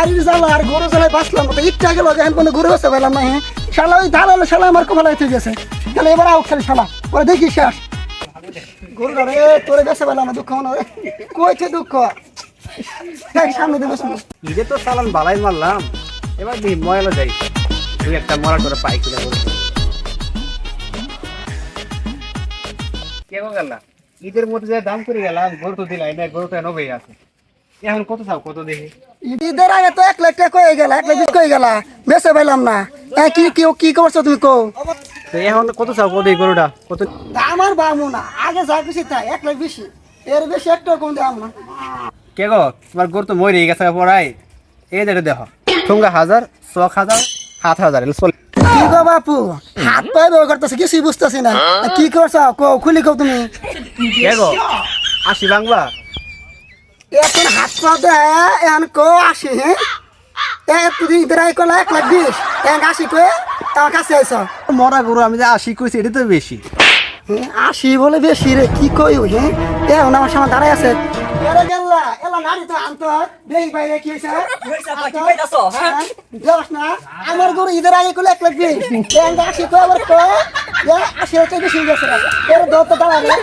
গাড়ির জ্বালা আর গরু জ্বালায় বাঁচলাম না, ইচ্ছা গেল এখন কোনো গরু বেঁচে পেলাম না। হ্যাঁ শালা ওই ধান শালা আমার কপালে থেকে গেছে, তাহলে এবার আউট খালি শালা পরে দেখি শেষ গরু রে তোরে বেঁচে পেলাম না, দুঃখ মনে কইছে দুঃখ সামনে দেবো নিজে তো চালান বালাই মারলাম, এবার দেখি ময়লা যাই তুই একটা মরা করে পাই কিনা করে কে গেল ঈদের মধ্যে যে দাম করে গেলাম, গরু তো দিলাই না, গরু তো নবেই আছে, এখন কত চাও কত দেখি। ঈদের আগে তো 1 লাখ টাকা হয়ে গেল, 1 লাখ 20 হয়ে গেল, বেঁচে পেলাম না। কি কি কি করছো তুমি কো? তো এখন কত চাও কত এই গরুটা কত? আমার বামু না আগে যা খুশি তাই 1 লাখ 20, এর বেশি একটা কম দাম না। কে গো তোমার গরু তো মরে গেছে পড়াই, এই দেখো দেখো ঠুঙ্গা 1000 6000 7000 চল। কি গো বাপু হাত পায়ে ব্যবহার করতেছে, কিছুই বুঝতেছি না। কি করছো কো খুলি কো তুমি? কে গো 80 বাংলা এখন হাত পা দে এখন কো 80? হ্যাঁ তুই ঈদের আগে কলা 1 লাখ 20 এখন 80 কয়ে আমার কাছে আইসো। মরা গরু আমি যে 80 কইছি এটা তো বেশি। 80 বলে বেশি রে, কি কই ওই? হ্যাঁ এখন আমার সামনে দাঁড়ায় আছে। এরে গেল্লা এলা নাড়ি তো আনতো দেই ভাই কি হইছে? কি পাইতাছো হ্যাঁ? দেখ না আমার গরু ঈদের আগে কলে 1 লাখ 20 এখন 80 কয়ে আবার কো 80 হচ্ছে বেশি গেছে। এর দত দাঁড়া রে